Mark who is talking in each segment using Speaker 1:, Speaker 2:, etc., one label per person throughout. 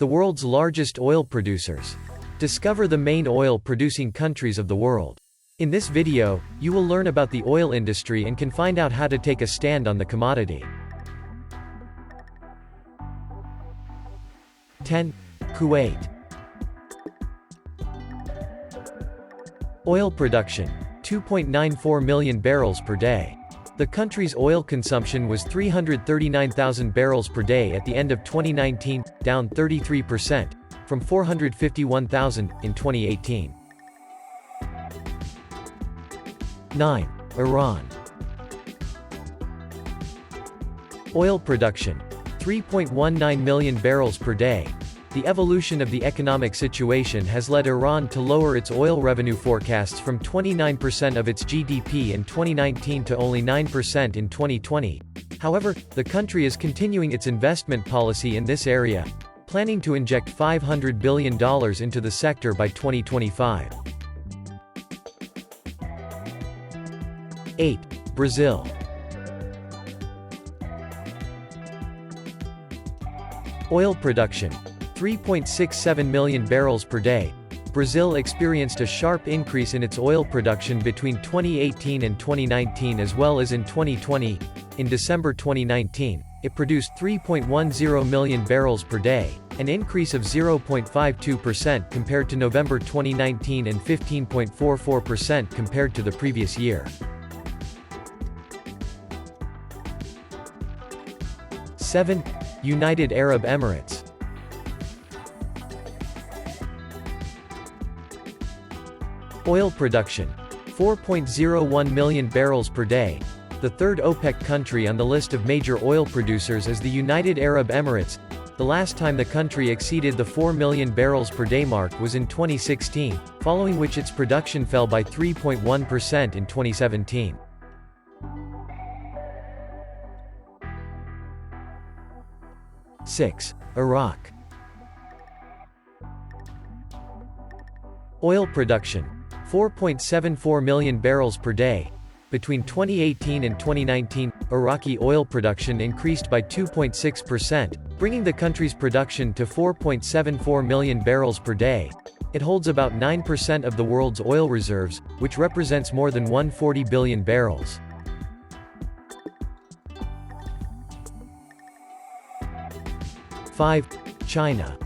Speaker 1: The world's largest oil producers. Discover the main oil-producing countries of the world. In this video, you will learn about the oil industry and can find out how to take a stand on the commodity. 10. Kuwait. Oil production, 2.94 million barrels per day. The country's oil consumption was 339,000 barrels per day at the end of 2019, down 33%, from 451,000 in 2018. 9. Iran. Oil production, 3.19 million barrels per day. The evolution of the economic situation has led Iran to lower its oil revenue forecasts from 29% of its GDP in 2019 to only 9% in 2020. However, the country is continuing its investment policy in this area, planning to inject $500 billion into the sector by 2025. 8. Brazil. Oil production, 3.67 million barrels per day. Brazil experienced a sharp increase in its oil production between 2018 and 2019 as well as in 2020. In December 2019, it produced 3.10 million barrels per day, an increase of 0.52% compared to November 2019 and 15.44% compared to the previous year. 7. United Arab Emirates. Oil production, 4.01 million barrels per day. The third OPEC country on the list of major oil producers is the United Arab Emirates. The last time the country exceeded the 4 million barrels per day mark was in 2016, following which its production fell by 3.1% in 2017. 6. Iraq. Oil production, 4.74 million barrels per day. Between 2018 and 2019, Iraqi oil production increased by 2.6%, bringing the country's production to 4.74 million barrels per day. It holds about 9% of the world's oil reserves, which represents more than 140 billion barrels. 5. China.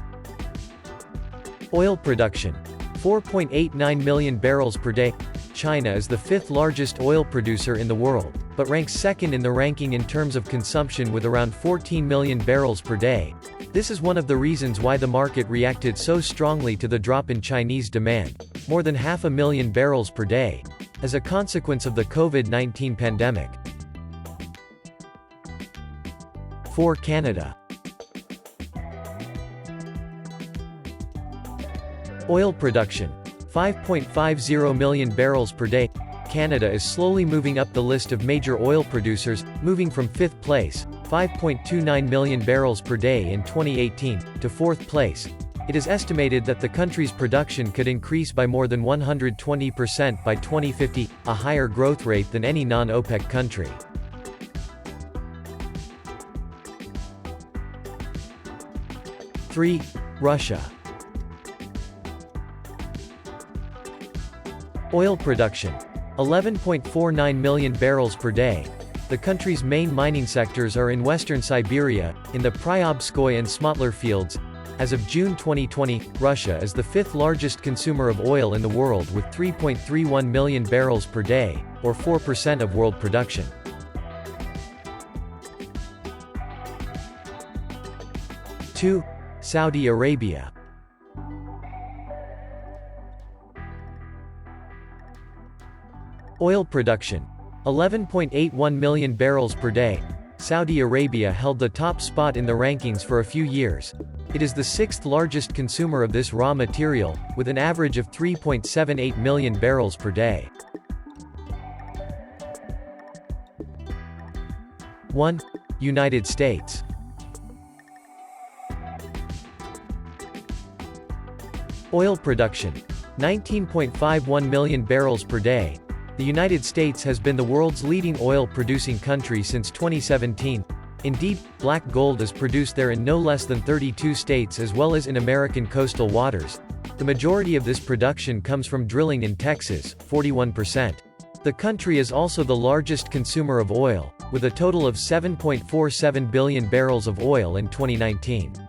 Speaker 1: Oil production, 4.89 million barrels per day. China is the fifth largest oil producer in the world, but ranks second in the ranking in terms of consumption with around 14 million barrels per day. This is one of the reasons why the market reacted so strongly to the drop in Chinese demand, more than 500,000 barrels per day, as a consequence of the COVID-19 pandemic. 4. Canada. Oil production, 5.50 million barrels per day. Canada is slowly moving up the list of major oil producers, moving from 5th place, 5.29 million barrels per day in 2018, to 4th place. It is estimated that the country's production could increase by more than 120% by 2050, a higher growth rate than any non-OPEC country. 3. Russia. Oil production, 11.49 million barrels per day. The country's main mining sectors are in western Siberia, in the Pryobskoye and Smotler fields. As of June 2020, Russia is the fifth largest consumer of oil in the world with 3.31 million barrels per day, or 4% of world production. 2. Saudi Arabia. Oil production, 11.81 million barrels per day. Saudi Arabia held the top spot in the rankings for a few years. It is the sixth largest consumer of this raw material, with an average of 3.78 million barrels per day. 1. United States. Oil production, 19.51 million barrels per day. The United States has been the world's leading oil-producing country since 2017. Indeed, black gold is produced there in no less than 32 states as well as in American coastal waters. The majority of this production comes from drilling in Texas, 41%. The country is also the largest consumer of oil, with a total of 7.47 billion barrels of oil in 2019.